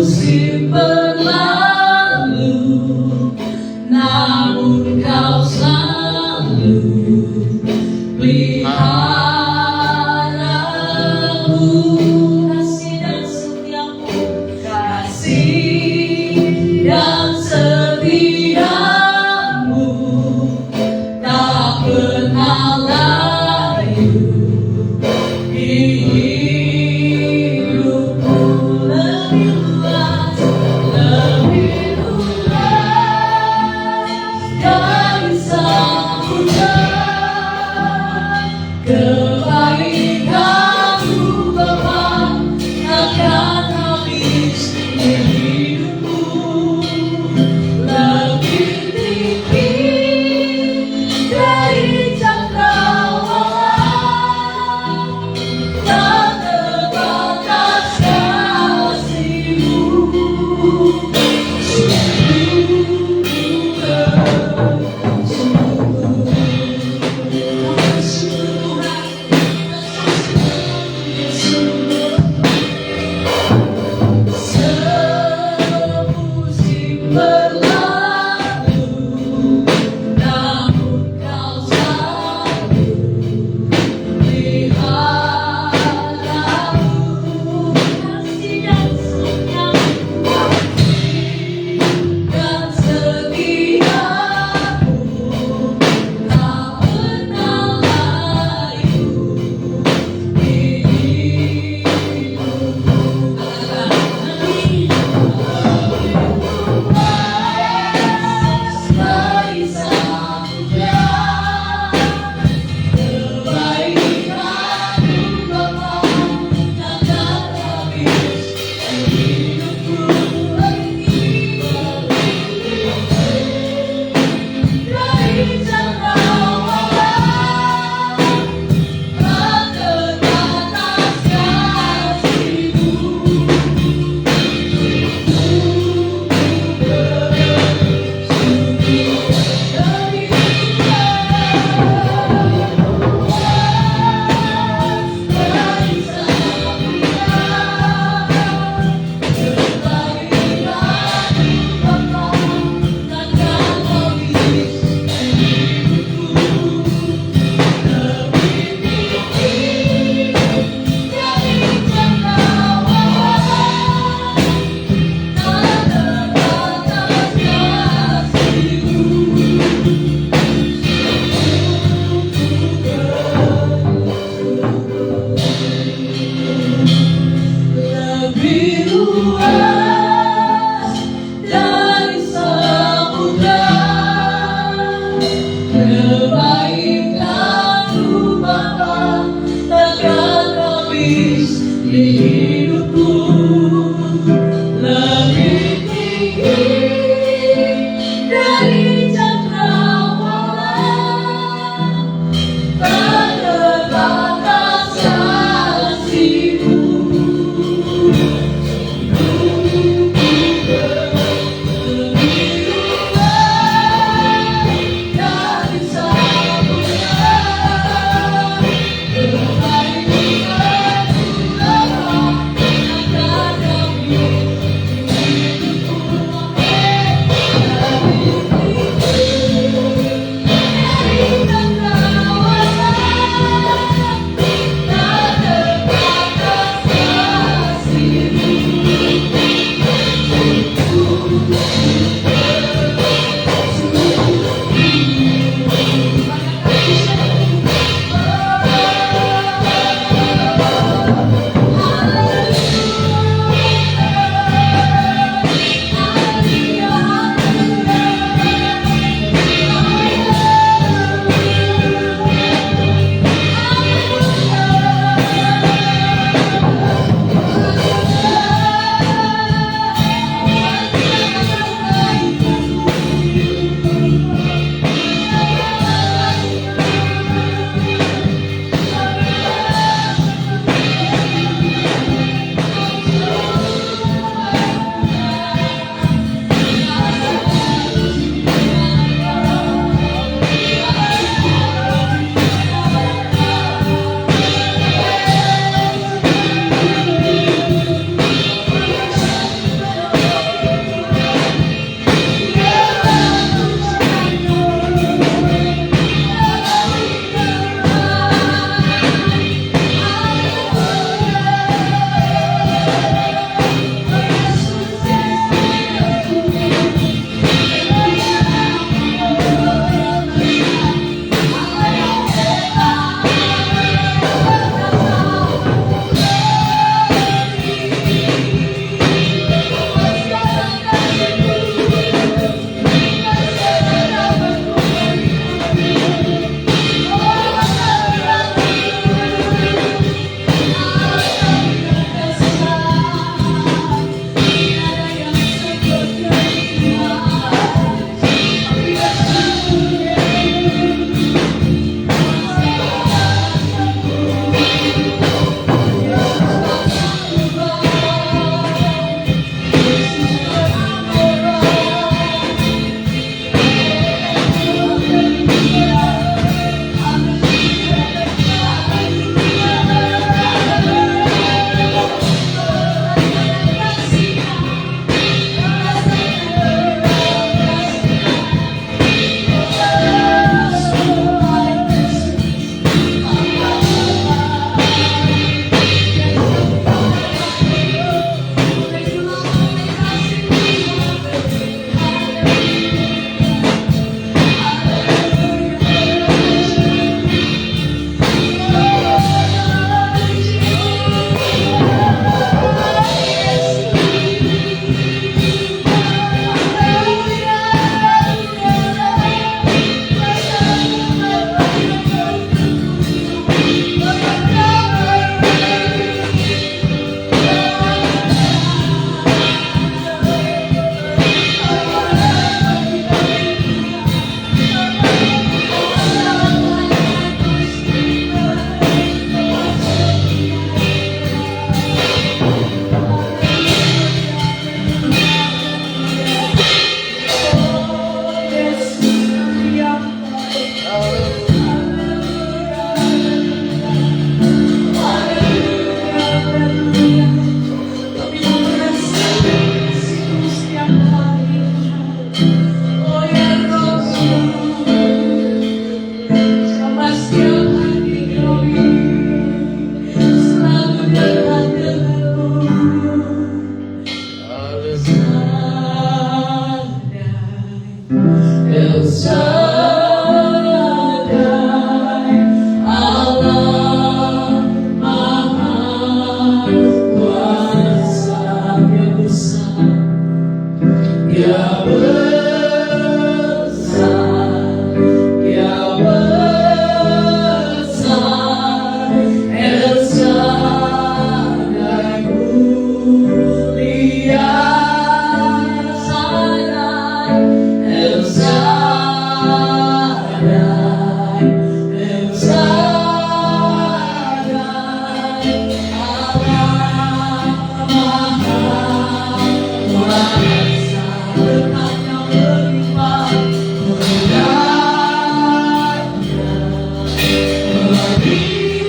musim berlalu, namun kau selalu peliharaku. Kasih dan setiamu, kasih dan setiamu tak pernah layu. Hidupku lebih luas dari samudra. Kebaikan-Mu Bapa takkan habis di hidupku. Lebih tinggi dari cakrawala, tak terbatas kasih-Mu. Semusim berlalu, namun kau selalu peliharaku. Kasih dan setiamu, dan setiamu tak pernah layu. Dari samudra, kebaikan-Mu Bapa takkan habis di hidupku. Dari cakrawala, tak terbatas kasih-Mu. Lebih luas dari samudra, kebaikan-Mu Bapa takkan habis di hidupku. Lebih tinggi dari cakrawala, tak terbatas kasih-Mu. Shaddai, Allah Maha Kuasa, Dia besar, Dia besar, Dia besar, El Shaddai mulia, El Shaddai, El Shaddai, Allah Maha Kuasa, berkatnya berlimpah, berkatnya berlimpah.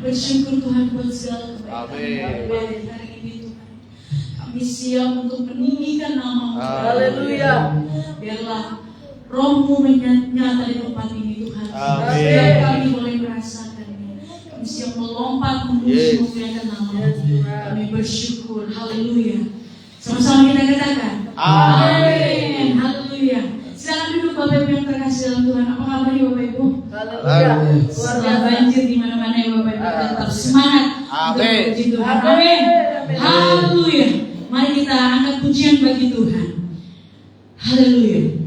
Bersyukur Tuhan buat segala kebaikan dari hari ini Tuhan. Kami siap untuk meninggikan nama-Mu. Haleluya. Biarlah Roh-Mu nyata di tempat ini Tuhan. Setiap kami boleh merasakannya. Kami siap melompat memuji memuliakan nama-Mu. Kami bersyukur. Haleluya. Sama-sama kita katakan. Amin. Haleluya. Silakan duduk Bapak Ibu yang terkasih dalam Tuhan. Apa kabarnya Bapak Ibu? Haleluya. Setelah banjir di mana-mana ya Bapak Ibu, tetap semangat untuk puji Tuhan. Amin. Haleluya. Mari kita angkat pujian bagi Tuhan. Haleluya.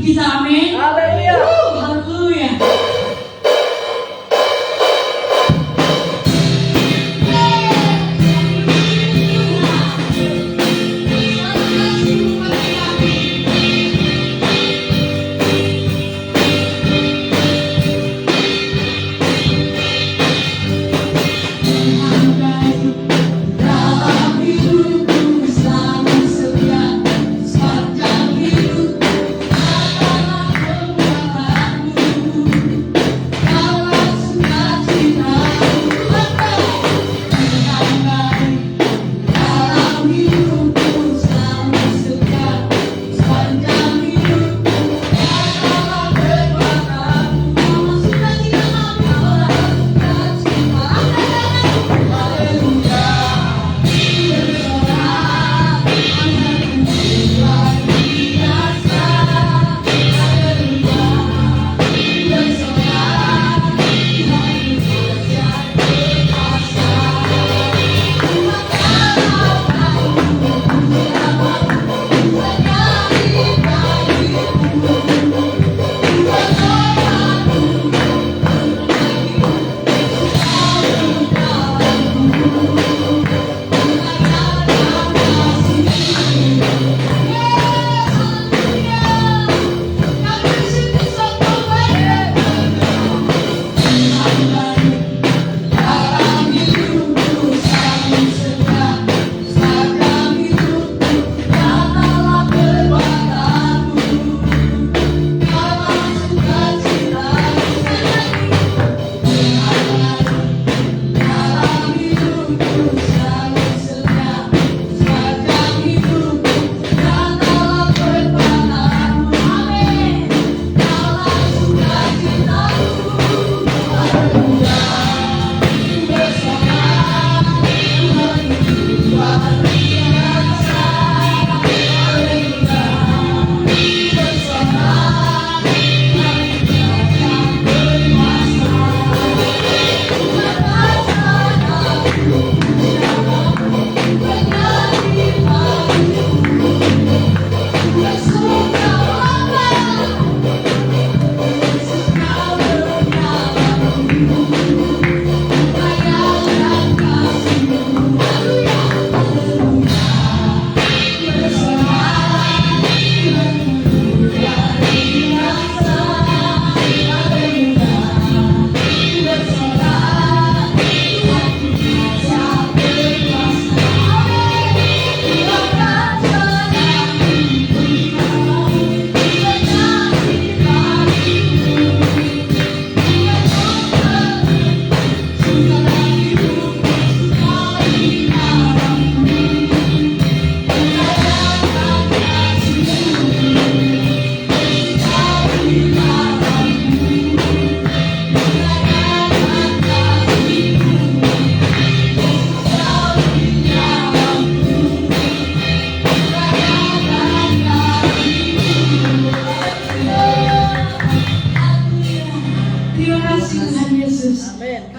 kita, amin. Haleluya. Haleluya. Dalam hidupku selalu setia sepanjang hidup.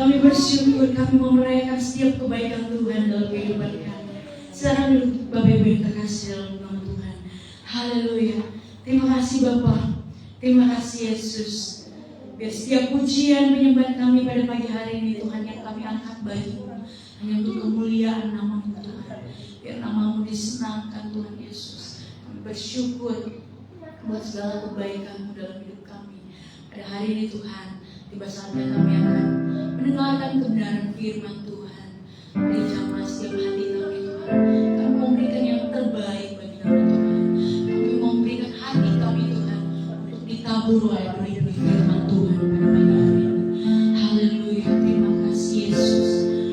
Kami bersyukur, kami mau merayakan setiap kebaikan Tuhan dalam kehidupan kami. Sekarang dulu Bapak Ibu yang terkasih dalam nama Tuhan. Haleluya. Terima kasih Bapa. Terima kasih Yesus. Biar setiap pujian penyembahan kami pada pagi hari ini Tuhan yang kami angkat bagi-Mu hanya untuk kemuliaan nama-Mu Tuhan. Biar nama-Mu disenangkan Tuhan Yesus. Kami bersyukur buat segala kebaikan-Mu dalam hidup kami. Pada hari ini Tuhan, tiba saatnya kami akan mendengarkan kebenaran firman Tuhan. Mari jamah setiap hati kami Tuhan. Kami mau memberikan yang terbaik bagi nama Tuhan. Kami mau memberikan hati kami Tuhan untuk ditabur oleh benih firman Tuhan pada pagi hari ini. Haleluya. Terima kasih Yesus.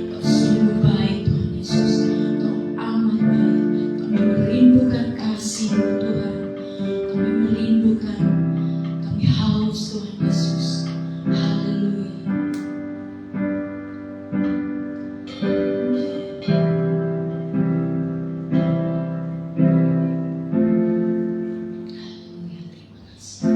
Kau sungguh baik Tuhan Yesus. Kau amat baik. Kami merindukan kasih-Mu Tuhan. Kami merindukan. Kami haus Tuhan Yesus. Haleluya. Haleluya, terima kasih.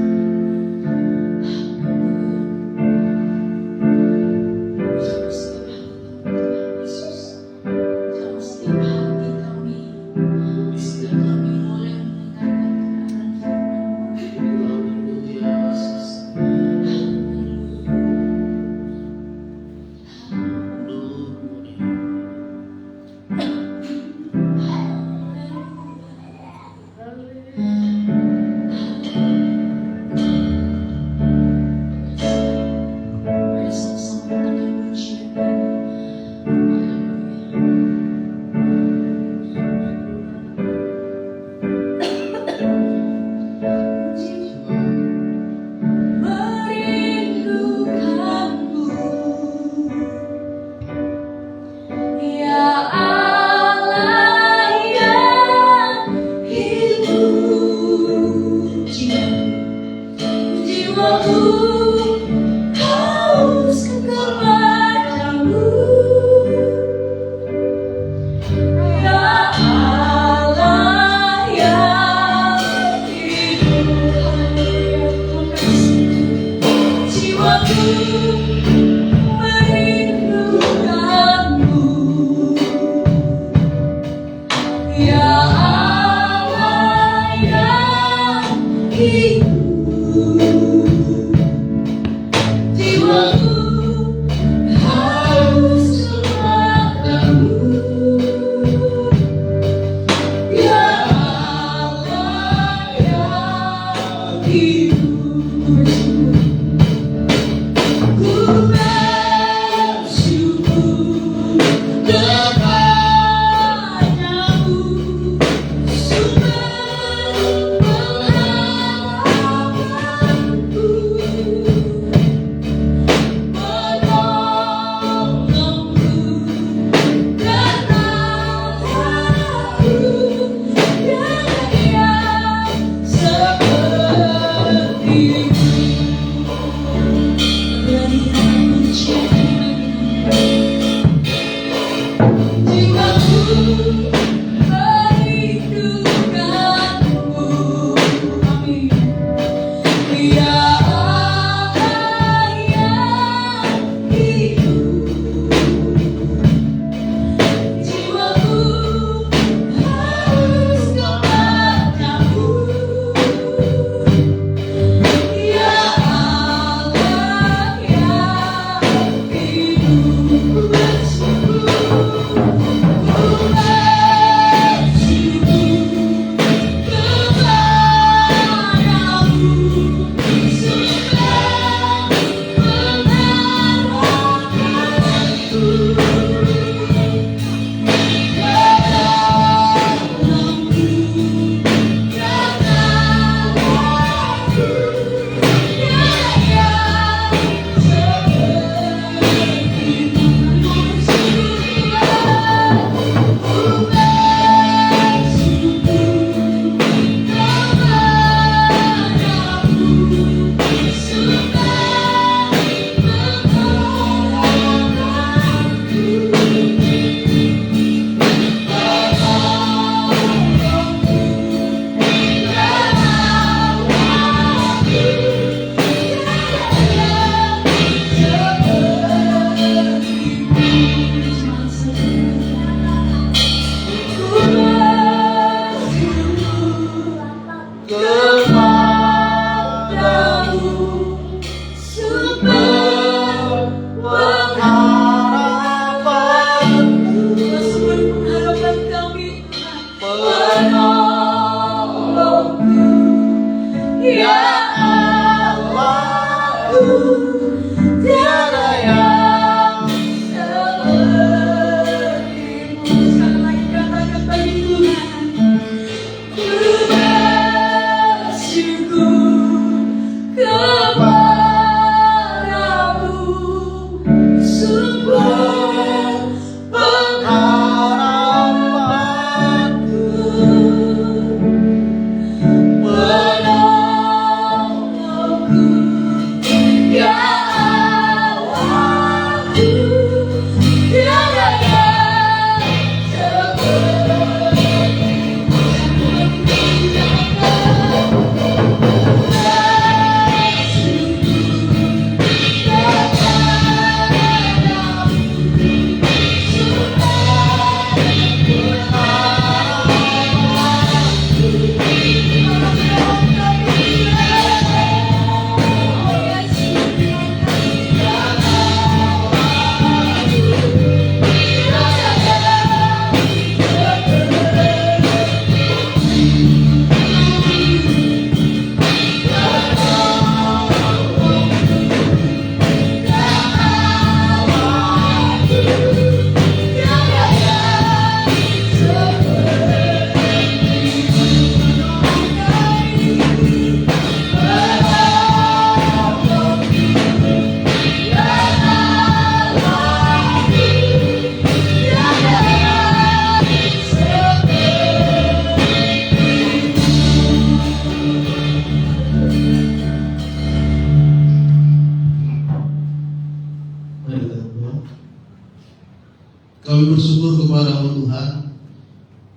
Kami bersyukur kepada Tuhan,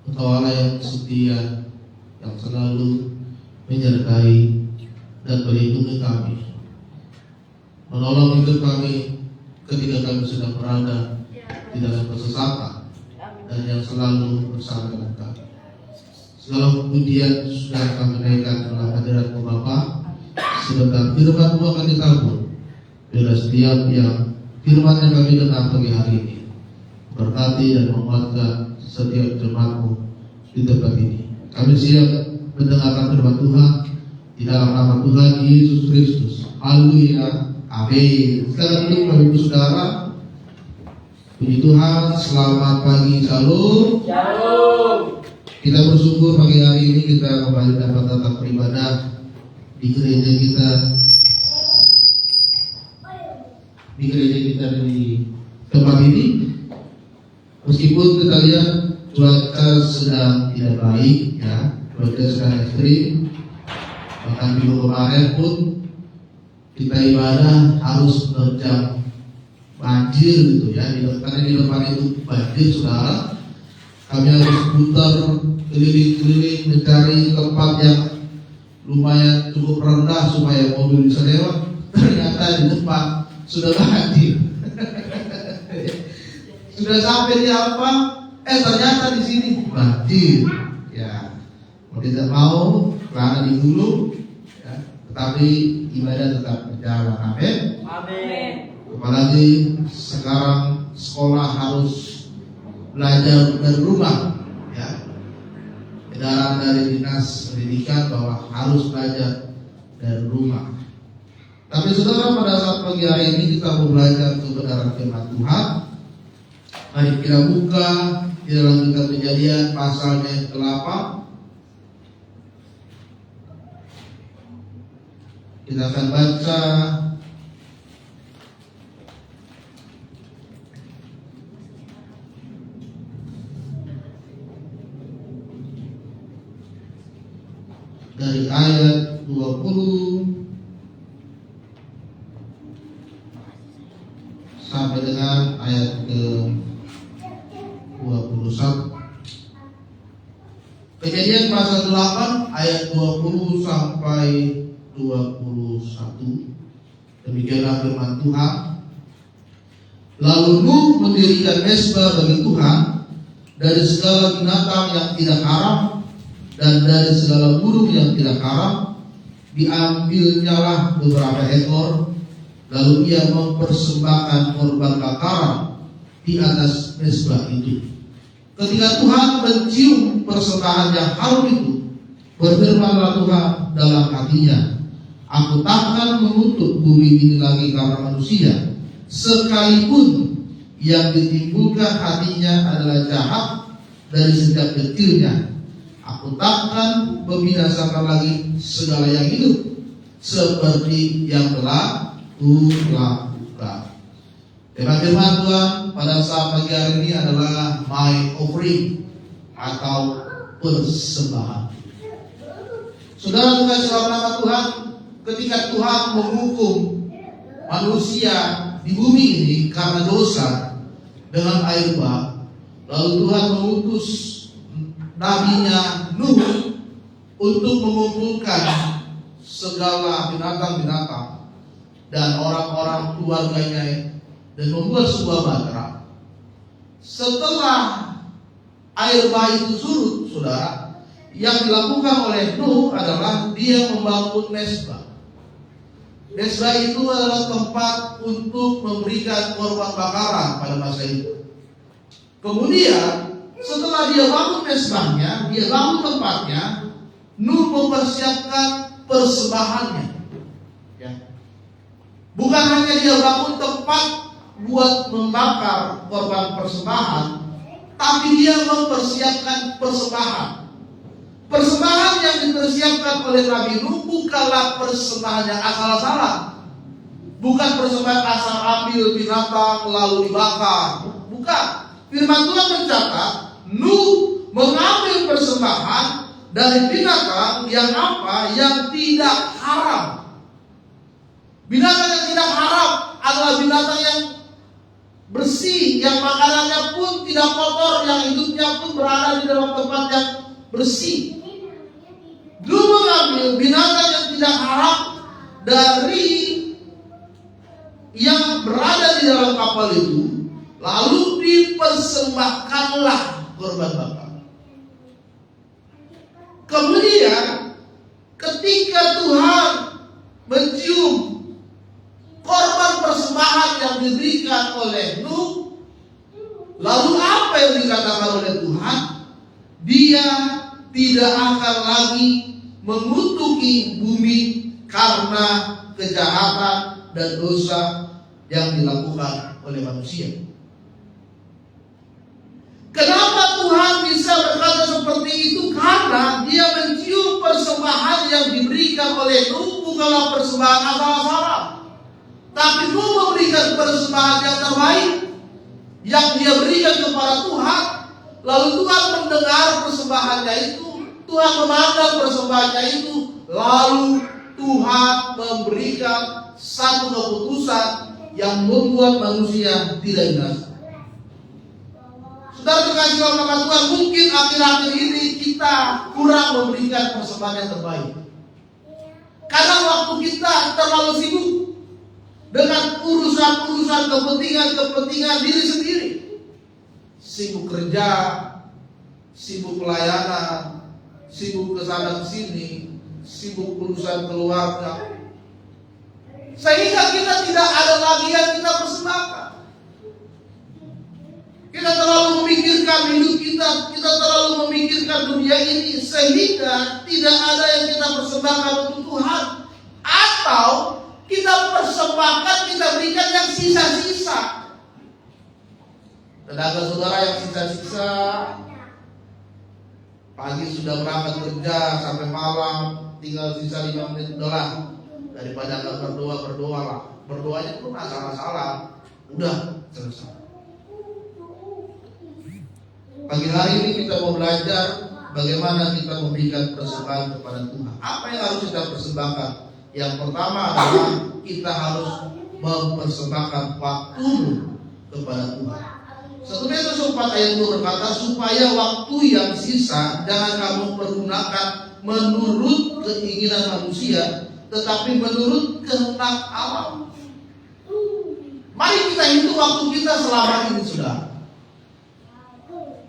Engkau Allah yang setia, yang selalu menyertai dan melindungi kami, menolong hidup kami ketika kami sedang berada di dalam kesesatan, dan yang selalu bersama dengan kami. Segala pujian sudah kami naikkan dalam hadirat Bapa sebentar firman Tuhan akan disambut. Bila setiap yang firman yang kami dengar pagi hari ini berkati dan menguatkan setiap jemaatmu di tempat ini. Kami siap mendengarkan firman Tuhan di dalam nama Tuhan Yesus Kristus. Haleluya. Amin. Sekarang duduk Bapak Ibu Saudara. Puji Tuhan, selamat pagi, shalom. Shalom. Kita bersyukur pagi hari ini kita kembali dapat tetap beribadah di gereja kita. Di gereja kita di tempat ini. Meskipun kita lihat cuaca sedang tidak baik, ya, cuaca sedang ekstrim. Bahkan minggu kemarin pun kita ibadah harus menerjang banjir gitu ya, karena di depan itu banjir, saudara. Kami harus putar keliling-keliling mencari tempat yang lumayan cukup rendah supaya mobil bisa lewat. Ternyata di depan sudah banjir. Sudah sampai di apa? Ternyata di sini banjir. Ya, mau tidak mau karena di hulu, ya, tetapi ibadah tetap berjalan. Amin. Amin. Apalagi sekarang sekolah harus belajar dari rumah, ya. Edaran dari dinas pendidikan bahwa harus belajar dari rumah. Tapi saudara, pada saat pagi hari ini kita mau belajar kebenaran firman Tuhan. Mari kita buka di dalam kitab Kejadian pasalnya yang ke-8. Kita akan baca dari ayat 20 sampai dengan ayat ke-21. Kejadian pasal 8 ayat 20 sampai 21. Demikianlah firman Tuhan. Lalu Nuh mendirikan mezbah bagi Tuhan dari segala binatang yang tidak haram dan dari segala burung yang tidak haram. Diambilnyalah beberapa ekor, lalu ia mempersembahkan korban bakaran di atas mezbah itu. Ketika Tuhan mencium persembahan yang harum itu, berfirmanlah Tuhan dalam hatinya, aku takkan mengutuk bumi ini lagi karena manusia, sekalipun yang ditimbulkan hatinya adalah jahat dari sejak kecilnya. Aku takkan membinasakan lagi segala yang hidup seperti yang telah kulakukan. Tema firman Tuhan pada saat pagi hari ini adalah my offering atau persembahan. Saudara kekasih dalam nama Tuhan, ketika Tuhan menghukum manusia di bumi ini karena dosa dengan air bah, lalu Tuhan mengutus nabinya Nuh untuk mengumpulkan segala binatang-binatang dan orang-orang keluarganya dan membuat sebuah batra. Setelah air bah itu surut, saudara, yang dilakukan oleh Nuh adalah dia membangun mezbah. Mezbah itu adalah tempat untuk memberikan korban bakaran pada masa itu. Kemudian setelah dia bangun mezbahnya, dia bangun tempatnya, Nuh mempersiapkan persembahannya. Ya. Bukan hanya dia bangun tempat buat membakar korban persembahan, tapi dia mempersiapkan persembahan. Persembahan yang dipersiapkan oleh Nabi Nuh bukanlah persembahan yang asal-asalan. Bukan persembahan asal ambil binatang lalu dibakar. Bukan. Firman Tuhan mencatat Nuh mengambil persembahan dari binatang yang apa? Yang tidak haram. Binatang yang tidak haram adalah binatang yang bersih, yang makanannya pun tidak kotor, yang hidupnya pun berada di dalam tempat yang bersih. Nuh mengambil binatang yang tidak haram dari yang berada di dalam kapal itu, lalu dipersembahkanlah korban bakar. Kemudian ketika Tuhan mencium korban persembahan yang diberikan oleh Nuh, lalu apa yang dikatakan oleh Tuhan? Dia tidak akan lagi mengutuki bumi karena kejahatan dan dosa yang dilakukan oleh manusia. Kenapa Tuhan bisa berkata seperti itu? Karena dia mencium persembahan yang diberikan oleh Nuh, bukanlah persembahan asal-asalan, tapi Nuh memberikan persembahan yang terbaik yang dia berikan kepada Tuhan. Lalu Tuhan mendengar persembahannya itu, Tuhan memandang persembahannya itu, lalu Tuhan memberikan satu keputusan yang membuat manusia tidak binasa. Saudara terkasih oleh nama Tuhan, mungkin akhir-akhir ini kita kurang memberikan persembahan yang terbaik. Karena waktu kita terlalu sibuk dengan urusan-urusan kepentingan diri sendiri. Sibuk kerja, sibuk pelayanan, sibuk kesana kesini, sibuk urusan keluarga, sehingga kita tidak ada lagi yang kita persembahkan. Kita terlalu memikirkan hidup kita terlalu memikirkan dunia ini, sehingga tidak ada yang kita persembahkan untuk Tuhan. Atau kita persembahkan, kita berikan yang sisa-sisa. Tenaga saudara yang sisa-sisa, pagi sudah berangkat kerja sampai malam, tinggal sisa 5 menit, udahlah, daripada nggak berdoa lah. Berdoanya pun asal-asalan, udah selesai. Pagi hari ini kita mau belajar bagaimana kita memberikan persembahan kepada Tuhan. Apa yang harus kita persembahkan? Yang pertama adalah kita harus mempersembahkan waktu kepada Tuhan. 1 Petrus 4 ayat 2 berkata, supaya waktu yang sisa jangan kamu pergunakan menurut keinginan manusia, tetapi menurut kehendak Allah. Mari kita hitung waktu kita selama ini, saudara.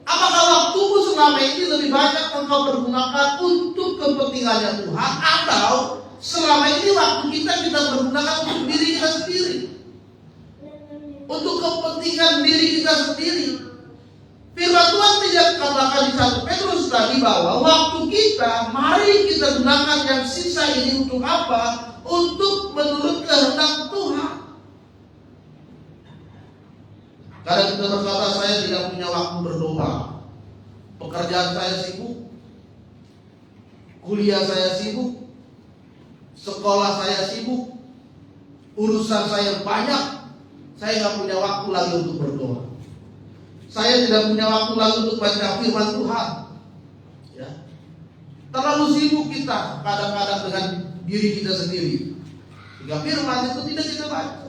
Apakah waktumu selama ini lebih banyak engkau pergunakan untuk kepentingannya Tuhan, atau selama ini waktu kita pergunakan untuk diri kita sendiri, untuk kepentingan diri kita sendiri? Firman Tuhan tidak katakan di 1 Petrus tadi bahwa waktu kita, mari kita gunakan yang sisa ini untuk apa? Untuk menurut kehendak Tuhan. Kadang kita berkata, saya tidak punya waktu berdoa, pekerjaan saya sibuk, kuliah saya sibuk, sekolah saya sibuk, urusan saya banyak, saya nggak punya waktu lagi untuk berdoa. Saya tidak punya waktu lagi untuk baca firman Tuhan. Ya. Terlalu sibuk kita kadang-kadang dengan diri kita sendiri, sehingga firman itu tidak kita baca,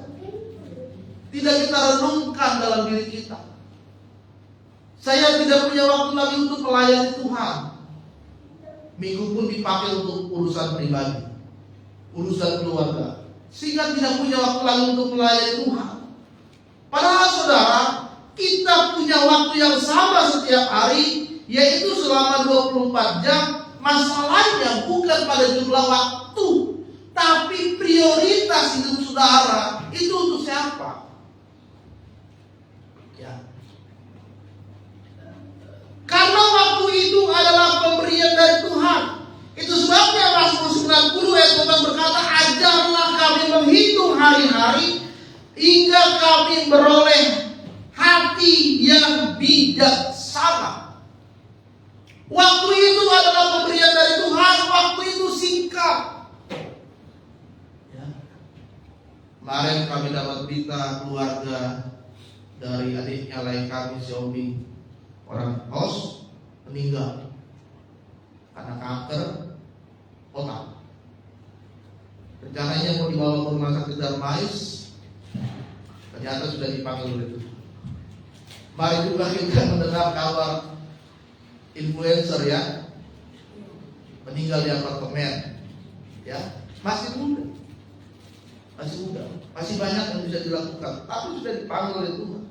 tidak kita renungkan dalam diri kita. Saya tidak punya waktu lagi untuk melayani Tuhan. Minggu pun dipakai untuk urusan pribadi, urusan keluarga, sehingga tidak punya waktu lagi untuk melayani Tuhan. Padahal saudara, kita punya waktu yang sama setiap hari, yaitu selama 24 jam. Masalahnya bukan pada jumlah waktu, tapi prioritas hidup saudara itu untuk siapa? Ya. Karena waktu itu adalah pemberian dari Tuhan. Itu sebabnya Mazmur 90 ayat 4 berkata, ajarlah kami menghitung hari-hari, hingga kami beroleh hati yang bijaksana. Waktu itu adalah pemberian dari Tuhan. Waktu itu singkat. Ya. Kemarin kami dapat berita keluarga dari adiknya lain kami, Xiaomi, orang kos, meninggal karena kanker otak. Rencananya mau dibawa ke rumah sakit Darmais, ternyata sudah dipanggil oleh Tuhan. Mari juga kita mendengar kabar influencer ya, meninggal di apartemen, ya, masih muda, masih banyak yang bisa dilakukan, tapi sudah dipanggil oleh Tuhan.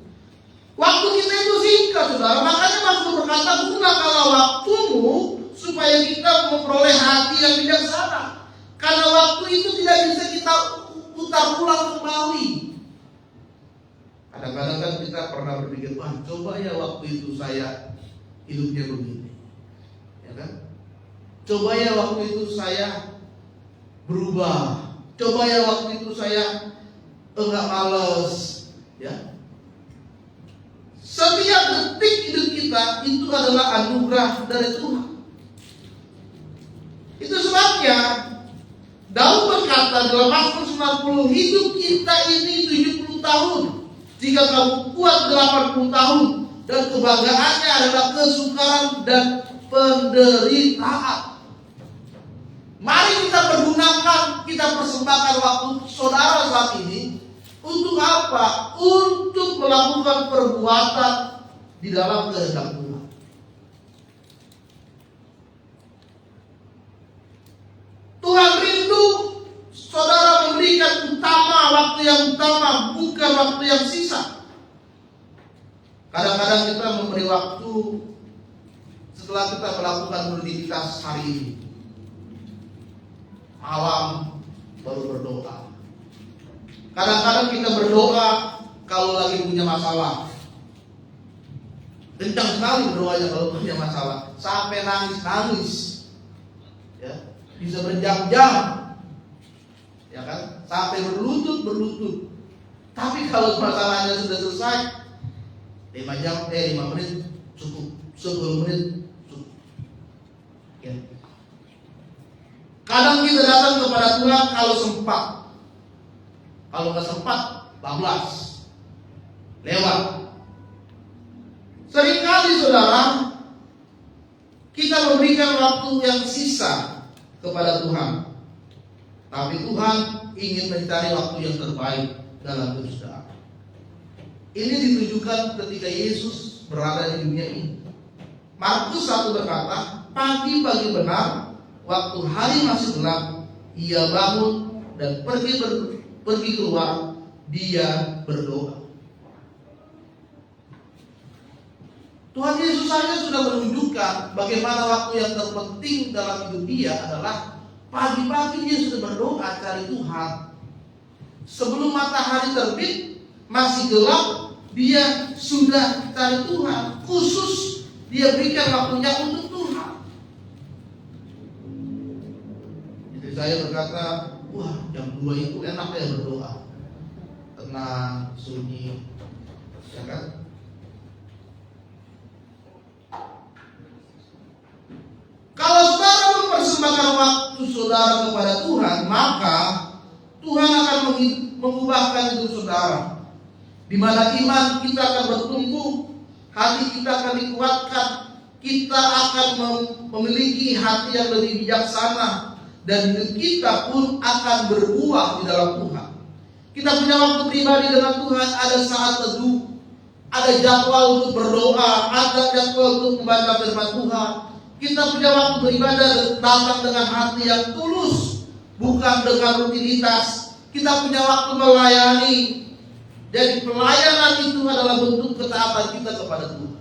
Waktu kita itu singkat, saudara. Makanya Mazmur berkata, gunakanlah waktumu supaya kita memperoleh hati yang bijaksana. Karena waktu itu tidak bisa kita putar ulang kembali. Kadang-kadang kan kita pernah berpikir, wah coba ya waktu itu saya hidupnya begini, ya kan? Coba ya waktu itu saya berubah. Coba ya waktu itu saya enggak males, ya. Setiap detik hidup kita itu adalah anugerah dari Tuhan. Itu sebabnya Daud berkata dalam Mazmur 90, hidup kita ini 70 tahun. Jika kamu kuat 80 tahun. Dan kebanggaannya adalah kesukaran dan penderitaan. Mari kita pergunakan, kita persembahkan waktu saudara saat ini. Untuk apa? Untuk melakukan perbuatan di dalam kehendak Tuhan. Tuhan rindu saudara memberikan utama, waktu yang utama, bukan waktu yang sisa. Kadang-kadang kita memberi waktu setelah kita melakukan rutinitas hari ini. Malam baru berdoa. Kadang-kadang kita berdoa kalau lagi punya masalah. Kencang sekali berdoanya kalau punya masalah, sampai nangis-nangis. Ya, bisa berjam-jam. Ya kan? Sampai berlutut. Tapi kalau masalahnya sudah selesai, 5 menit cukup, 10 menit cukup. Ya. Kadang kita datang kepada Tuhan kalau sempat. Kalau nggak sempat, bablas, lewat. Seringkali saudara, kita memberikan waktu yang sisa kepada Tuhan. Tapi Tuhan ingin mencari waktu yang terbaik dalam hidup saudara. Ini ditujukan ketika Yesus berada di dunia ini. Markus 1 berkata, pagi-pagi benar, waktu hari masih gelap, ia bangun dan pergi keluar, dia berdoa. Tuhan Yesus saja sudah menunjukkan bagaimana waktu yang terpenting dalam hidup dia adalah pagi-pagi dia sudah berdoa cari Tuhan. Sebelum matahari terbit, masih gelap, dia sudah cari Tuhan. Khusus dia berikan waktunya untuk Tuhan. Jadi saya berkata, wah jam 2 itu enak ya berdoa. Tenang, sunyi, ya kan? Kalau saudara mempersembahkan waktu saudara kepada Tuhan, maka Tuhan akan mengubahkan hidup saudara. Di mana iman kita akan bertumbuh, hati kita akan dikuatkan, kita akan memiliki hati yang lebih bijaksana, dan hidup kita pun akan berbuah di dalam Tuhan. Kita punya waktu pribadi dengan Tuhan, ada saat teduh, ada jadwal untuk berdoa, ada jadwal untuk membaca firman Tuhan. Kita punya waktu beribadah datang dengan hati yang tulus, bukan dengan rutinitas. Kita punya waktu melayani. Jadi pelayanan itu adalah bentuk ketaatan kita kepada Tuhan.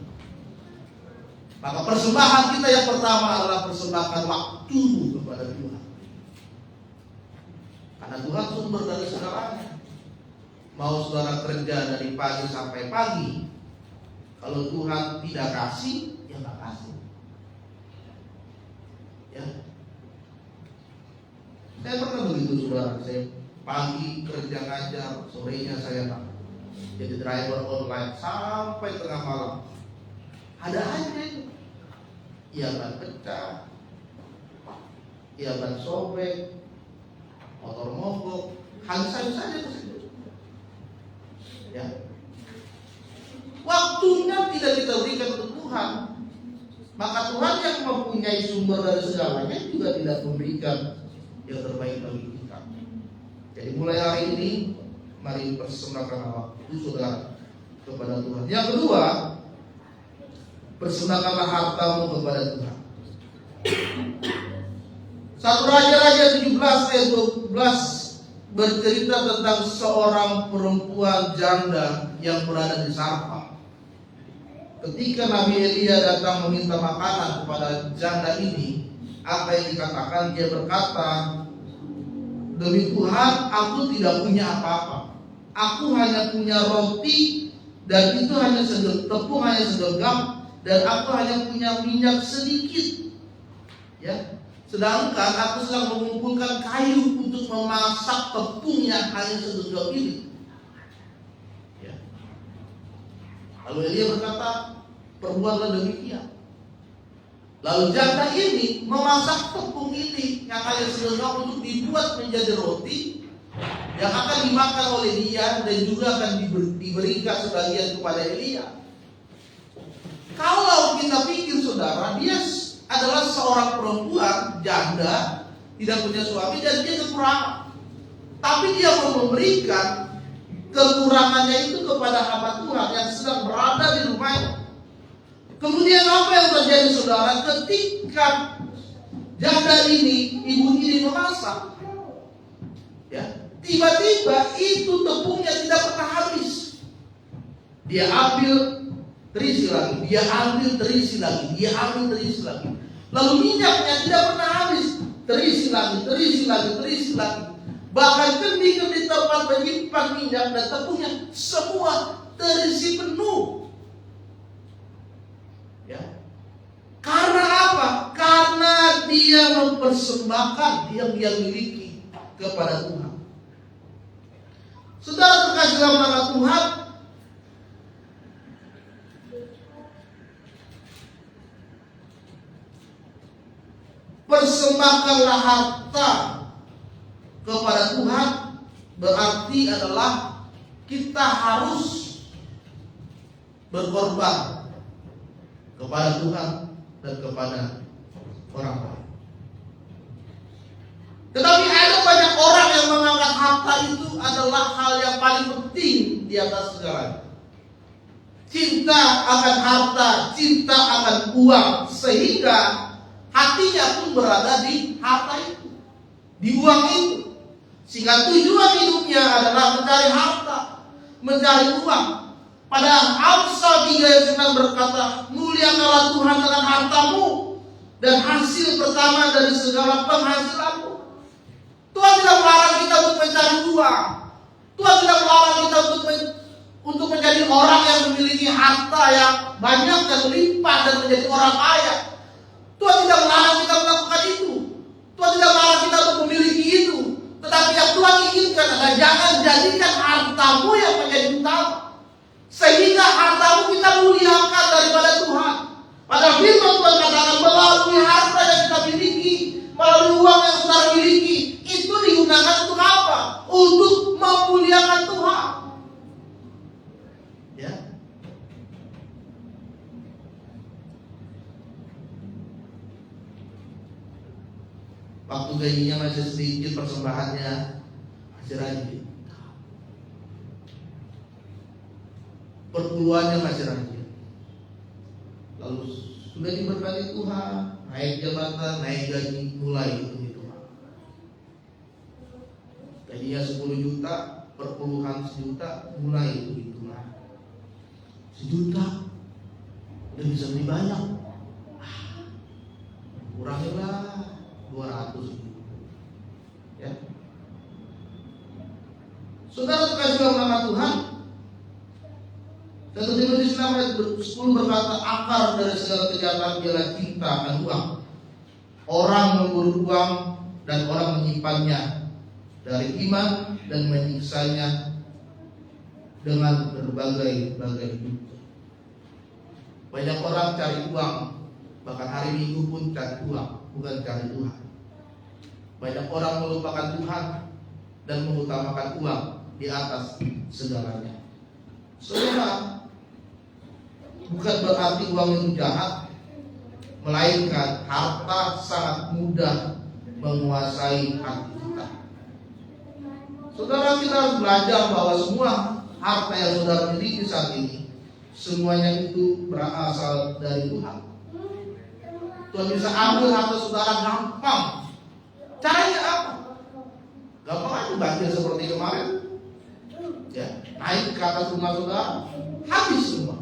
Maka persembahan kita yang pertama adalah persembahkan waktu kepada Tuhan. Karena Tuhan sumber dari segalanya. Mau saudara kerja dari pagi sampai pagi, kalau Tuhan tidak kasih, ya nggak kasih. Ya. Saya pernah begitu saudara. Saya pagi kerja ngajar, sorenya saya jadi driver online sampai tengah malam. Ada aja itu. Iya ban pecah, iya ban sobek, motor mogok, habis-habis saja ke situ. Ya. Waktunya tidak kita berikan untuk Tuhan. Maka Tuhan yang mempunyai sumber dari segalanya juga tidak memberikan yang terbaik bagi kita. Jadi mulai hari ini, mari persembahkan waktu saudara kepada Tuhan. Yang kedua, persembahkanlah hartamu kepada Tuhan. 1 Raja-Raja 17 ayat 12 bercerita tentang seorang perempuan janda yang berada di Sarfat. Ketika Nabi Elia datang meminta makanan kepada janda ini, apa yang dikatakan? Dia berkata, demi Tuhan aku tidak punya apa-apa. Aku hanya punya roti dan itu hanya tepung hanya segenggam, dan aku hanya punya minyak sedikit. Ya, sedangkan aku sedang mengumpulkan kayu untuk memasak tepung yang hanya segenggam ini. Ya. Lalu Elia berkata, perbuatlah demikian. Lalu janda ini memasak tepung ini yang hanya segenggam untuk dibuat menjadi roti yang akan dimakan oleh dia dan juga akan diberikan sebagian kepada Elia. Kalau kita pikir saudara, dia adalah seorang perempuan janda, tidak punya suami dan dia kekurangan, tapi dia mau memberikan kekurangannya itu kepada hamba Tuhan yang sedang berada di rumahnya. Kemudian apa yang terjadi saudara? Ketika janda ini, ibu ini memasak, ya, tiba-tiba itu tepungnya tidak pernah habis. Dia ambil terisi lagi, dia ambil terisi lagi, dia ambil terisi lagi. Lalu minyaknya tidak pernah habis, terisi lagi, terisi lagi, terisi lagi. Bahkan kendi-kendi tempat menyimpan minyak dan tepungnya semua terisi penuh. Ya. Karena apa? Karena dia mempersembahkan yang dia miliki kepada Tuhan. Saudara terkasih dalam nama Tuhan, persembahkanlah harta kepada Tuhan berarti adalah kita harus berkorban kepada Tuhan dan kepada orang lain. Tetapi ada banyak orang yang menganggap harta itu adalah hal yang paling penting di atas segalanya. Cinta akan harta, cinta akan uang, sehingga hatinya pun berada di harta itu, di uang itu. Sehingga tujuan hidupnya adalah mencari harta, mencari uang. Pada Amsal 3 ayat 9 berkata, muliakanlah Tuhan dengan hartamu dan hasil pertama dari segala penghasilanmu. Tuhan tidak melarang kita untuk mencari uang. Tuhan tidak melarang kita untuk menjadi orang yang memiliki harta yang banyak dan melimpah dan menjadi orang kaya. Tuhan tidak melarang kita melakukan itu. Tuhan tidak melarang kita untuk memiliki itu. Tetapi yang Tuhan inginkan adalah jangan jadikan hartamu yang menjadi utama, sehingga hartamu kita muliakan daripada Tuhan. Padahal firman Tuhan katakan melalui harta yang kita miliki, melalui uang yang saudara miliki, itu digunakan untuk apa? Untuk memuliakan Tuhan. Ya. Waktu gajinya masih sedikit, persembahannya masih rajin, perpuluhannya masih rajin. Lalu sudah diberkati Tuhan, naik jabatan, naik gaji, mulai hitung-hitungan. Gajinya 10 juta, perpuluhan 1 juta, mulai hitung-hitungan. 1 juta udah bisa beli banyak, kurangilah 200 ribu. Ya. Saudara terkasih dalam nama Tuhan, 1 Timotius 6 ayat 10 berkata, akar dari segala kejahatan ialah cinta akan uang. Orang memburu uang dan orang menyimpannya dari iman dan menyiksanya dengan berbagai-bagai duka. Banyak orang cari uang, bahkan hari Minggu pun cari uang, bukan cari Tuhan. Banyak orang melupakan Tuhan dan mengutamakan uang di atas segalanya. Saudara, bukan berarti uang itu jahat, melainkan harta sangat mudah menguasai hati kita. Saudara, kita harus belajar bahwa semua harta yang saudara miliki saat ini, semuanya itu berasal dari Tuhan. Tuhan bisa ambil harta saudara gampang. Caranya apa? Gampang aja, banjir seperti kemarin, ya, naik ke atas rumah saudara, habis semua.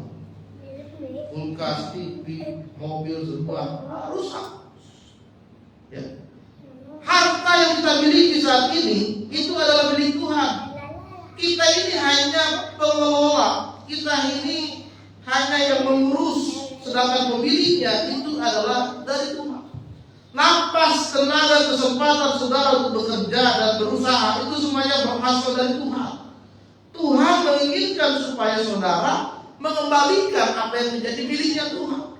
Kulkas, TV, mobil semua rusak. Ya. Harta yang kita miliki saat ini itu adalah milik Tuhan. Kita ini hanya pengelola, kita ini hanya yang mengurus, sedangkan pemiliknya itu adalah dari Tuhan. Napas, tenaga, kesempatan saudara untuk bekerja dan berusaha itu semuanya berasal dari Tuhan. Tuhan menginginkan supaya saudara mengembalikan apa yang menjadi miliknya Tuhan.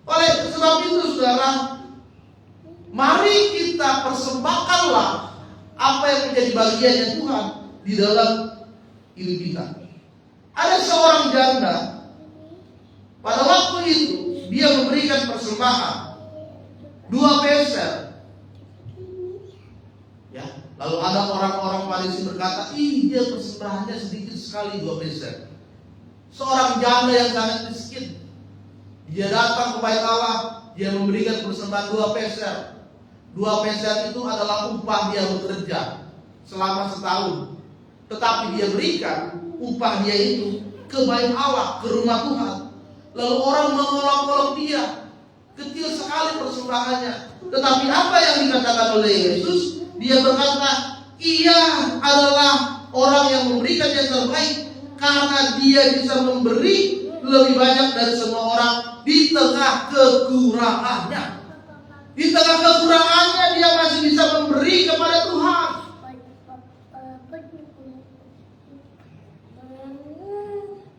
Oleh sebab itu saudara, mari kita persembahkanlah apa yang menjadi bagiannya Tuhan di dalam hidup kita. Ada seorang janda, pada waktu itu dia memberikan persembahan 2 peser. Ya, lalu ada orang-orang Farisi berkata, "Ih, dia persembahannya sedikit sekali 2 peser." Seorang janda yang sangat miskin, dia datang ke bait Allah, dia memberikan persembahan 2 peser. 2 peser itu adalah upah dia bekerja selama setahun. Tetapi dia berikan upah dia itu ke bait Allah, ke rumah Tuhan. Lalu orang mengolok-olok dia, kecil sekali persembahannya. Tetapi apa yang dikatakan oleh Yesus? Dia berkata, ia adalah orang yang memberikan yang terbaik, karena dia bisa memberi lebih banyak dari semua orang di tengah kekurangannya. Di tengah kekurangannya dia masih bisa memberi kepada Tuhan.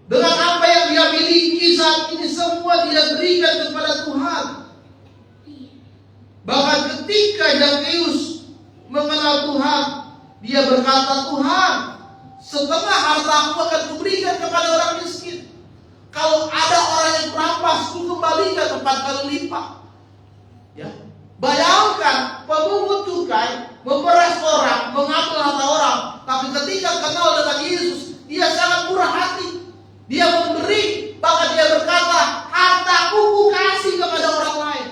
Dengan apa yang dia miliki saat ini, semua dia berikan kepada Tuhan. Bahkan ketika Zakheus mengenal Tuhan, dia berkata, "Tuhan, setengah hartaku akan kuberikan kepada orang miskin. Kalau ada orang yang merampas, ku kembalikan 4 kali lipat." Ya, bayangkan pemungut cukai memeras orang, mengambil harta orang, tapi ketika kenal dengan Yesus, dia sangat murah hati. Dia memberi, bahkan dia berkata, "Hartaku ku kasih kepada orang lain."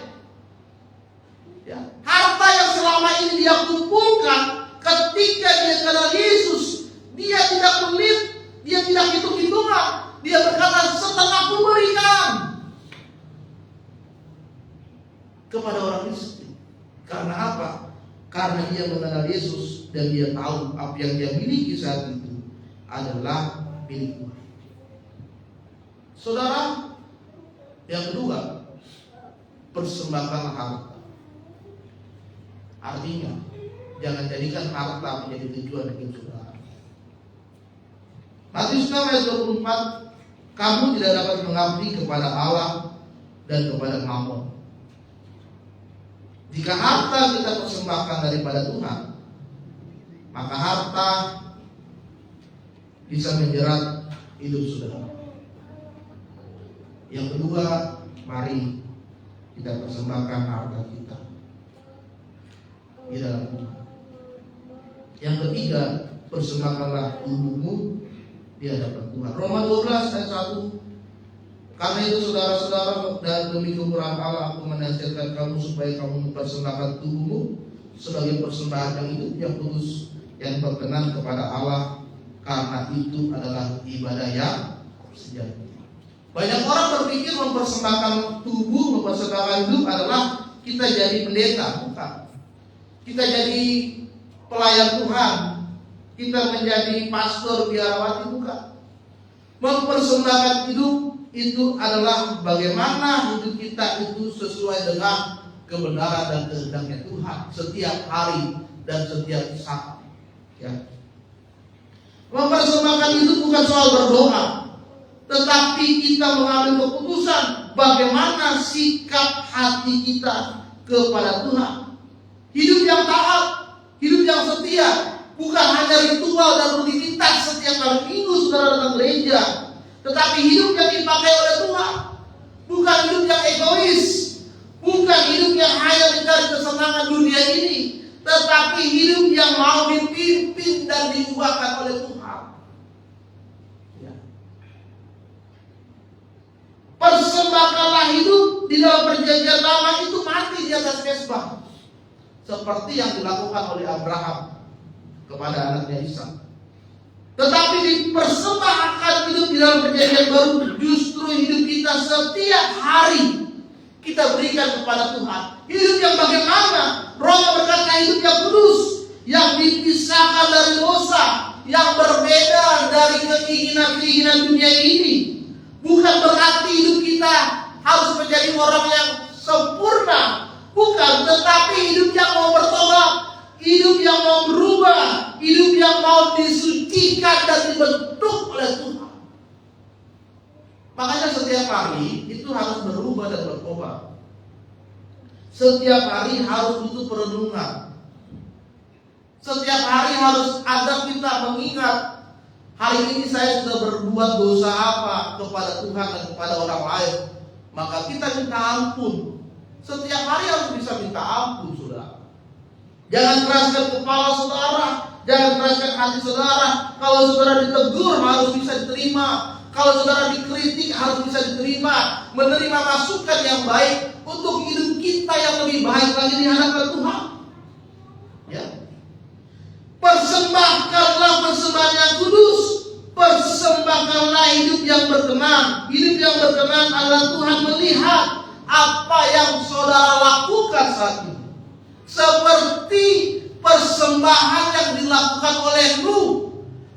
Ya, harta yang selama ini dia kumpulkan, ketika dia kenal Yesus, dia tidak pelit, dia tidak hitung-hitungan. Dia berkata, "Setengah ku berikan kepada orang miskin." Karena apa? Karena dia mengenal Yesus dan dia tahu apa yang dia miliki saat itu adalah milik Tuhan. Saudara, yang kedua, persembahkanlah harta. Artinya, jangan jadikan harta menjadi tujuan hidup saudara. Matius 6 ayat 24, kamu tidak dapat mengabdi kepada Allah dan kepada mammon. Jika harta kita persembahkan daripada Tuhan, maka harta bisa menjerat hidup saudara. Yang kedua, mari kita persembahkan harta kita di dalam Tuhan. Yang ketiga, persembahkanlah tubuhmu di hadapan Tuhan. Roma 12 ayat 1. Karena itu saudara-saudara, dan demi kemurahan Allah aku menasihatkan kamu supaya kamu mempersembahkan tubuhmu sebagai persembahan yang hidup, yang kudus, yang berkenan kepada Allah, karena itu adalah ibadah yang sejati. Banyak orang berpikir mempersembahkan tubuh, mempersembahkan hidup adalah kita jadi pendeta, bukan. Kita jadi pelayan Tuhan, kita menjadi pastor biarawati, bukan. Mempersembahkan hidup itu adalah bagaimana hidup kita itu sesuai dengan kebenaran dan kehendaknya Tuhan setiap hari dan setiap saat. Ya. Mempersembahkan hidup bukan soal berdoa, tetapi kita mengambil keputusan bagaimana sikap hati kita kepada Tuhan. Hidup yang taat, hidup yang setia, bukan hanya ritual dan rutinitas setiap kali minggu saudara datang gereja, tetapi hidup yang dipakai oleh Tuhan. Bukan hidup yang egois, bukan hidup yang hanya mencari kesenangan dunia ini, tetapi hidup yang mau dipimpin dan diubahkan oleh Tuhan. Persembahkanlah hidup di dalam perjanjian lama itu mati di atas mezbah, seperti yang dilakukan oleh Abraham kepada anaknya Ishak. Tetapi dipersembahkan hidup di dalam perjanjian baru, justru hidup kita setiap hari kita berikan kepada Tuhan. Hidup yang bagaimana? Roh yang berkata hidup yang kudus, yang dipisahkan dari dosa, yang berbeda dari keinginan-keinginan dunia ini. Bukan berarti hidup kita harus menjadi orang yang sempurna, bukan, tetapi hidup yang mau bertobat, hidup yang mau berubah, hidup yang mau disucikan dan dibentuk oleh Tuhan. Makanya setiap hari itu harus berubah dan bertobat. Setiap hari harus butuh perenungan. Setiap hari harus ada kita mengingat, hari ini saya sudah berbuat dosa apa kepada Tuhan dan kepada orang lain. Maka kita minta ampun. Setiap hari harus bisa minta ampun, saudara. Jangan keraskan kepala saudara, jangan keraskan hati saudara. Kalau saudara ditegur harus bisa diterima. Kalau saudara dikritik harus bisa diterima. Menerima masukan yang baik untuk hidup kita yang lebih baik lagi di hadapan Tuhan. Ya. Persembahkanlah persembahan yang kudus. Persembahkanlah hidup yang berkenan. Hidup yang berkenan adalah Tuhan melihat apa yang saudara lakukan saat ini. Seperti persembahan yang dilakukan oleh Nuh.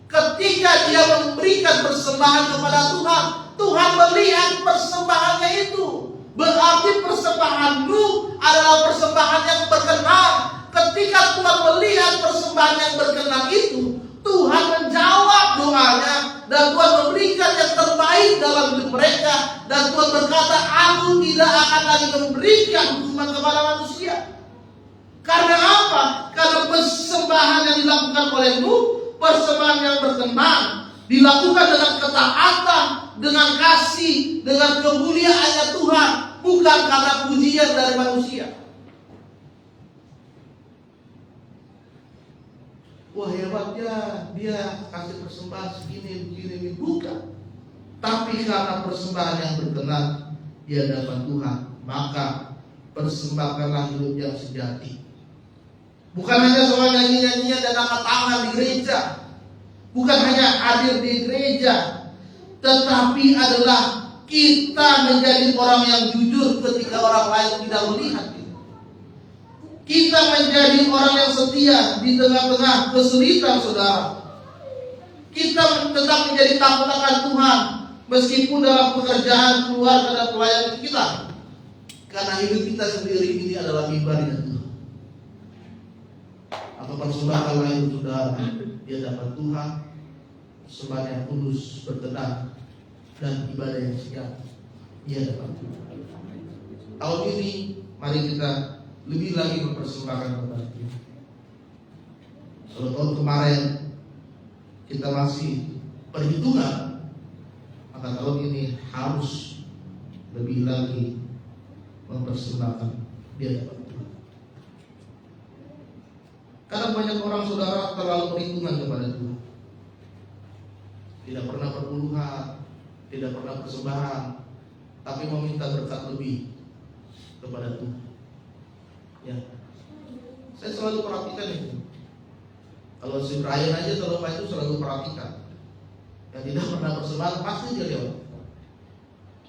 Ketika dia memberikan persembahan kepada Tuhan, Tuhan melihat persembahannya itu. Berarti persembahan Nuh adalah persembahan yang berkenan. Ketika Tuhan melihat persembahan yang berkenan itu, Tuhan menjawab doanya dan Tuhan memberikan yang terbaik dalam hidup mereka. Dan Tuhan berkata, aku tidak akan lagi memberikan hukuman kepada manusia. Karena apa? Karena persembahan yang dilakukan oleh Nuh, persembahan yang berkenan, dilakukan dengan ketaatan, dengan kasih, dengan kemuliaannya Tuhan, bukan karena pujian dari manusia. Wah, hebatnya dia kasih persembahan segini, begini, bukan. Tapi karena persembahan yang berkenan di hadapan Tuhan, maka persembahkanlah hidup yang sejati. Bukan hanya soal nyanyi-nyanyian dan angkat tangan di gereja, bukan hanya hadir di gereja, tetapi adalah kita menjadi orang yang jujur ketika orang lain tidak melihat. Kita menjadi orang yang setia di tengah-tengah kesulitan saudara. Kita tetap menjadi takut akan Tuhan meskipun dalam pekerjaan, keluarga dan pelayanan kita. Karena hidup kita sendiri ini adalah ibadah Tuhan. Atau persembahkanlah hidup saudara di hadapan Tuhan, persembahan yang kudus, berkenan, dan ibadah yang sejati di hadapan Tuhan. Tahun ini mari kita lebih lagi mempersembahkan kepada Tuhan. Kalau tahun kemarin kita masih perhitungan, maka tahun ini harus lebih lagi mempersembahkan di hadapan Tuhan. Karena banyak orang saudara terlalu perhitungan kepada Tuhan, tidak pernah perpuluhan, tidak pernah persembahan, tapi meminta berkat lebih kepada Tuhan. Ya, saya selalu perhatikan itu. Kalau si Brian aja kalau itu selalu perhatikan. Yang tidak pernah persembahan pasti dia lewat.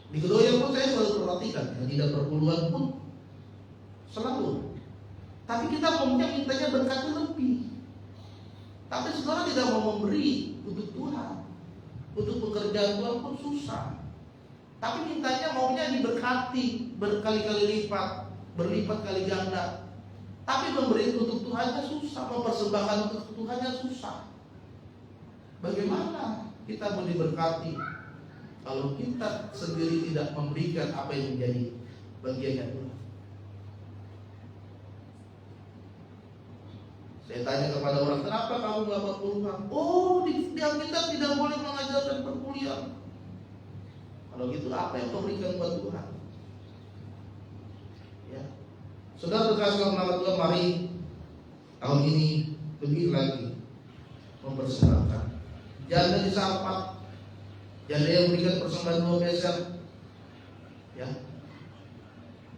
Di Kedoya pun saya selalu perhatikan. Yang tidak perpuluhan pun selalu. Tapi kita mintanya berkatnya lebih. Tapi saudara tidak mau memberi untuk Tuhan. Untuk pekerjaan Tuhan pun susah. Tapi mintanya maunya diberkati berkali-kali lipat, berlipat kali ganda. Tapi memberi untuk Tuhannya susah, mempersembahkan untuk Tuhannya susah. Bagaimana kita mau diberkati kalau kita sendiri tidak memberikan apa yang menjadi bagiannya Tuhan? Saya tanya kepada orang, kenapa kamu gak berpuluhan? Oh, di Alkitab tidak boleh mengajarkan perpuluhan. Kalau gitu apa yang kau berikan buat Tuhan? Ya. Saudara terkasih dalam nama Tuhan, mari tahun ini lebih lagi mempersembahkan. Janda disapa, janda yang memberikan persembahan 2 meser, ya.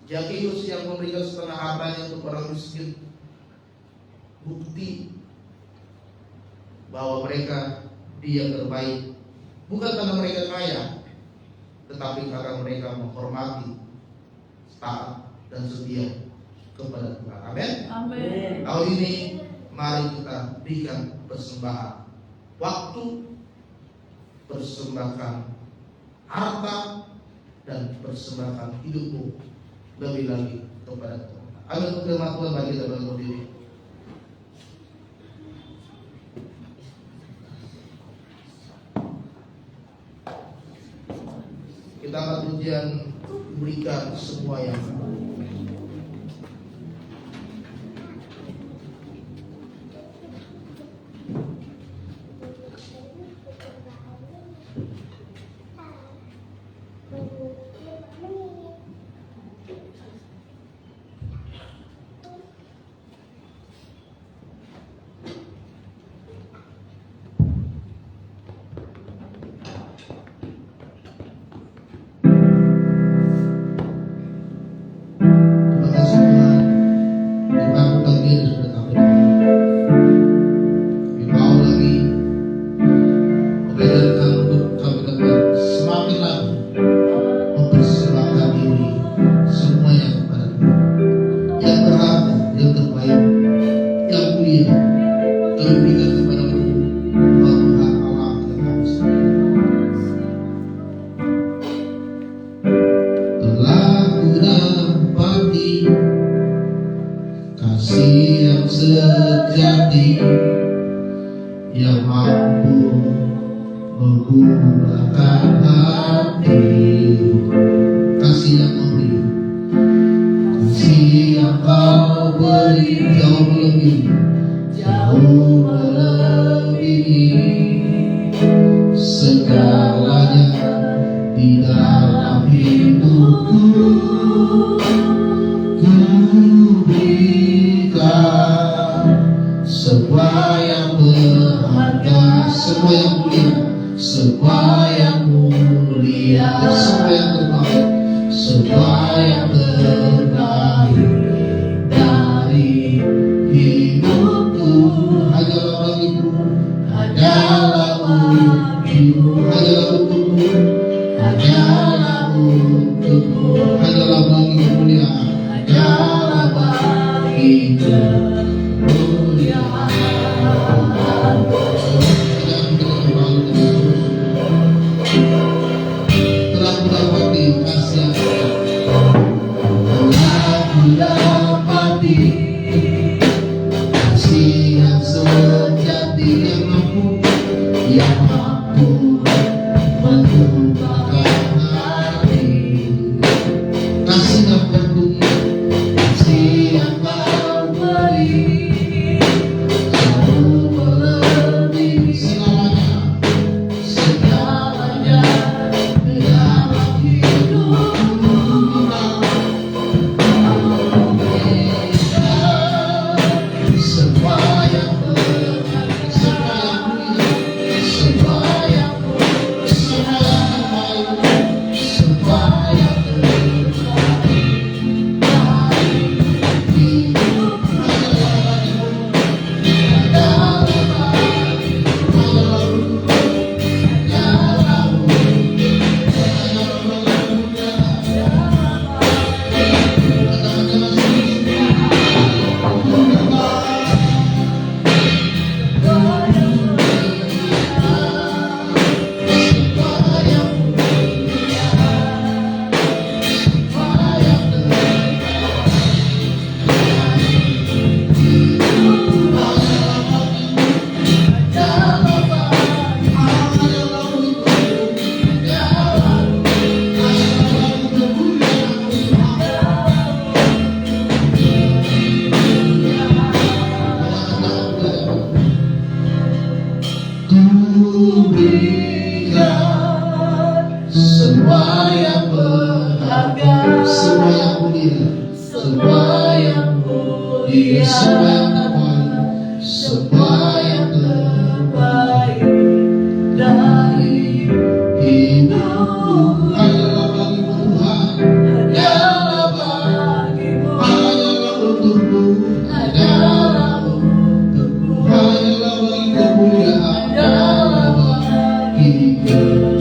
Zakius yang memberikan setengah hartanya untuk orang miskin. Bukti bahwa mereka dia terbaik, bukan karena mereka kaya, tetapi karena mereka menghormati, taat dan setia kepada Tuhan. Amin. Amin. Tahun ini mari kita berikan persembahan waktu, persembahkan harta, dan persembahkan hidupmu lebih lagi kepada Tuhan. Amin. Firman Tuhan bagi kita berdiri. Kita akan ujian berikan semua yang sejati yang mampu mengubahkan hati, kasih yang memberi, kasih yang kau beri jauh melebihi segalanya di dalam hidupku. Semua yang berharga, semua yang mulia, semua yang mulia, semua yang terbaik, semua yang terbaik dari hidupku hanyalah bagimu, hanyalah bagimu, hanyalah untukmu, hanyalah untukmu, hanyalah bagimu mulia, hanyalah bagimu. Semua yang berharga, semua yang mulia, semua yang mulia, semua yang terbaik, semua yang terbaik dari hidup hanyalah bagimu Tuhan, hanyalah bagimu, hanyalah untukmu, hanyalah untukmu, hanyalah bagi kemuliaan, hanyalah bagi kemuliaan.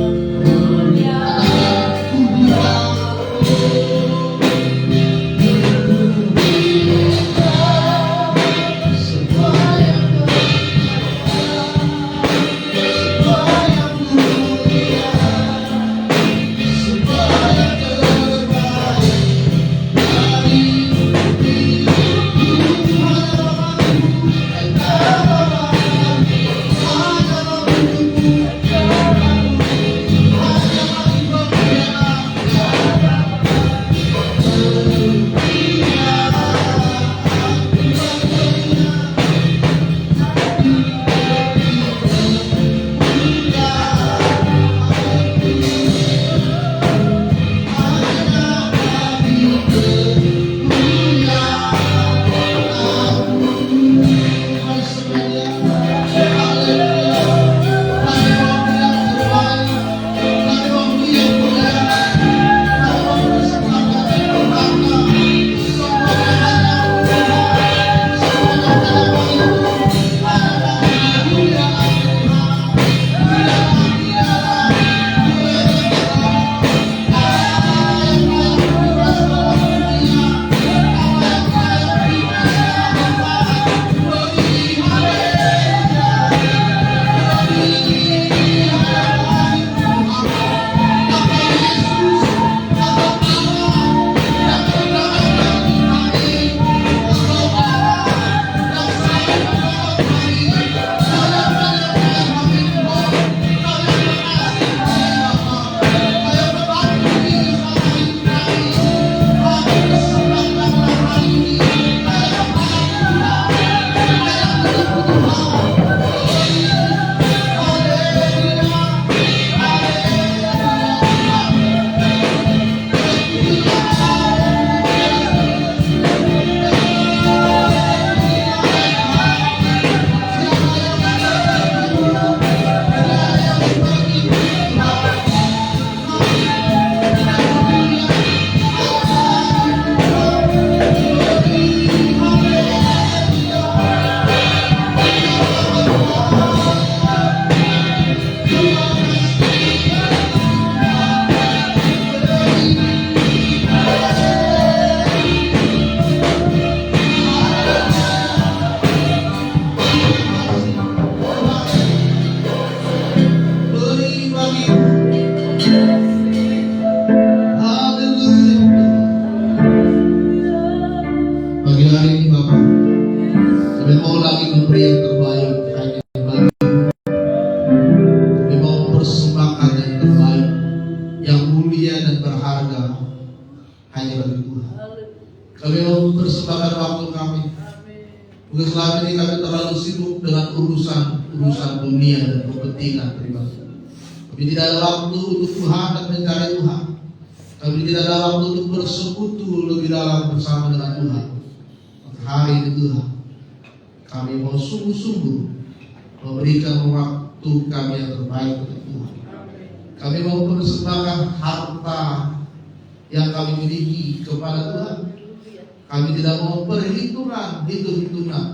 urusan dunia dan kepentingan pribadi. Kami tidak ada waktu untuk Tuhan dan mencari Tuhan. Kami tidak ada waktu untuk bersekutu lebih dalam bersama dengan Tuhan. Maka hari ini Tuhan, kami mau sungguh-sungguh memberikan waktu kami yang terbaik untuk Tuhan. Kami mau mempersembahkan harta yang kami miliki kepada Tuhan. Kami tidak mau perhitungan, hitung-hitungan.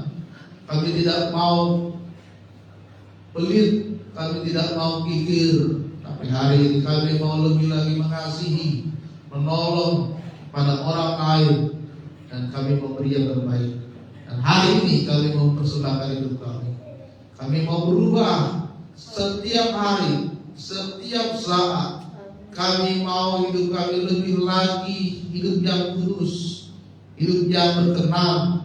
Kami tidak mau pelit, kami tidak mau kikir. Tapi hari ini kami mau lebih lagi mengasihi, menolong pada orang lain, dan kami mau beri yang terbaik. Dan hari ini kami mau mempersembahkan hidup kami. Kami mau berubah setiap hari, setiap saat. Kami mau hidup kami lebih lagi hidup yang kudus, hidup yang berkenan.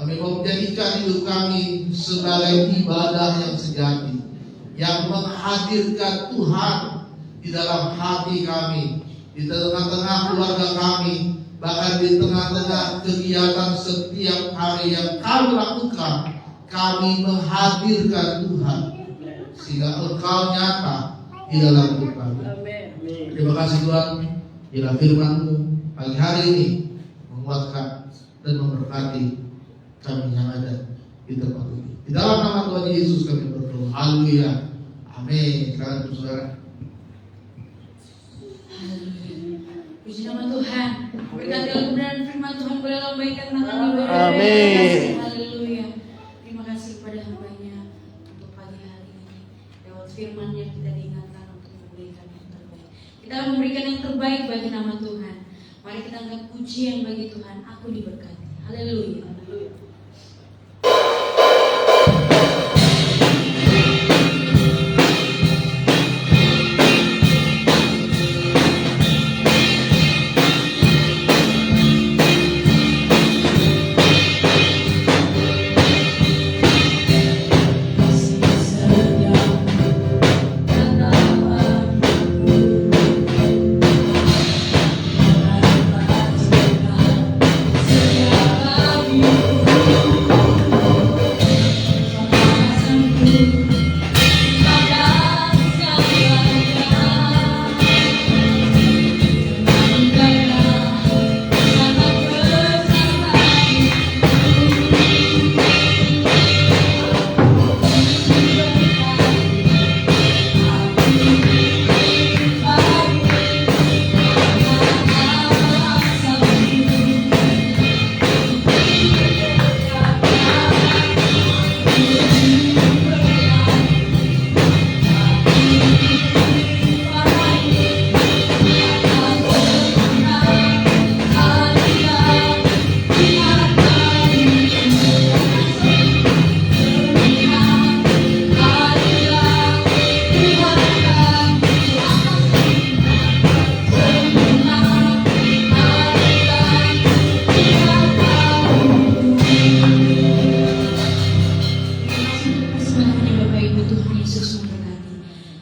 Kami mau menjadikan hidup kami sebagai ibadah yang sejati, yang menghadirkan Tuhan di dalam hati kami, di tengah-tengah keluarga kami, bahkan di tengah-tengah kegiatan setiap hari yang kami lakukan. Kami menghadirkan Tuhan sehingga Engkau nyata di dalam hidup kami. Terima kasih Tuhan, bila firman-Mu pagi hari ini menguatkan dan memberkati kami yang ada di tempat ini. Di dalam nama Tuhan Yesus kami berdoa. Haleluya. Amin. Silakan saudara. Puji nama Tuhan. Berkatilah kebenaran firman Tuhan, boleh lambaikan tangan di bawah. Amin. Haleluya. Terima kasih kepada hamba-Nya untuk pagi hari ini. Lewat firman-Nya kita diingatkan untuk memberikan yang terbaik. Kita memberikan yang terbaik bagi nama Tuhan. Mari kita angkat pujian bagi Tuhan. Aku diberkati. Haleluya. You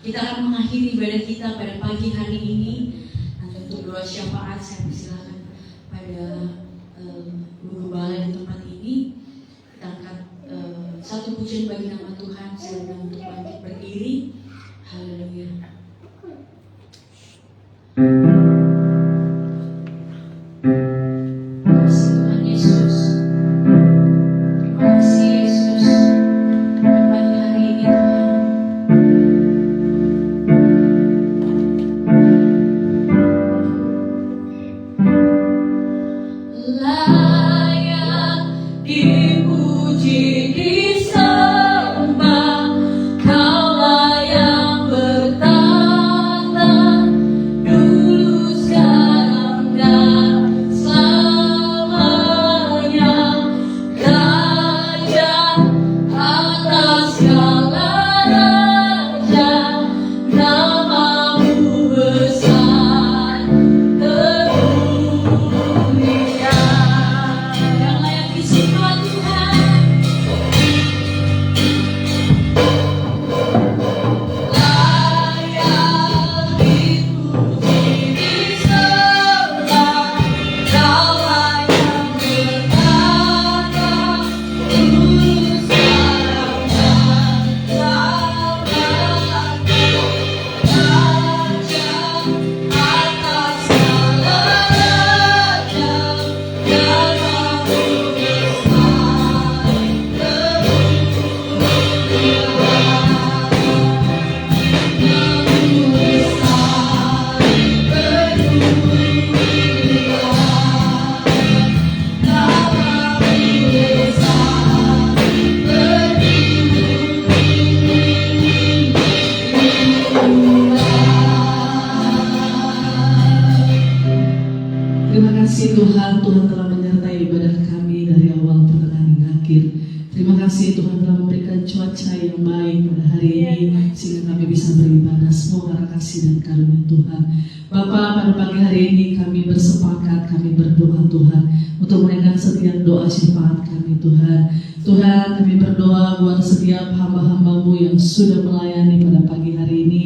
Kita akan mengakhiri ibadah kita pada pagi hari ini. Nanti untuk doa syafaat saya persilakan pada guru balai di tempat ini. Kita angkat satu pujian bagi nama Tuhan. Silakan untuk bangkit berdiri. Haleluya. Terima kasih Tuhan Yesus. Terima kasih Yesus. Pada pagi hari ini Tuhan. Layak dipuji, disembah, Kaulah yang bertata dulu, sekarang, dan selamanya. Raja atas segala raja, Namamu besar termulia. Yang layak disembah Tuhan, layak dipuji, disembah, Kaulah yang bertata dulu, sekarang, dan selamanya. Raja atas segala raja, Namamu Terima kasih Tuhan, Tuhan telah menyertai ibadah kami dari awal, pertengahan, hingga akhir. Terima kasih Tuhan telah memberikan cuaca yang baik pada hari ini sehingga kami bisa beribadah. Semoga kasih dan karunia Tuhan. Bapa, pada pagi hari ini kami bersepakat, kami berdoa Tuhan untuk menaikkan setiap doa syafaat kami Tuhan. Tuhan, kami berdoa buat setiap hamba-hambamu yang sudah melayani pada pagi hari ini,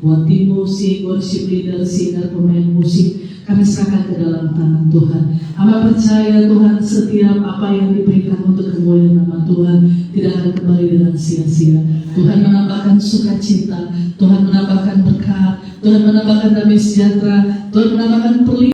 buat tim musik, worship leader, singer, pemain musik, kami serahkan ke dalam tangan Tuhan. Hamba percaya Tuhan, setiap apa yang diberikan untuk kemuliaan nama Tuhan tidak akan kembali dengan sia-sia. Tuhan menambahkan sukacita, Tuhan menambahkan berkat, Tuhan menambahkan damai sejahtera, Tuhan menambahkan perlindungan.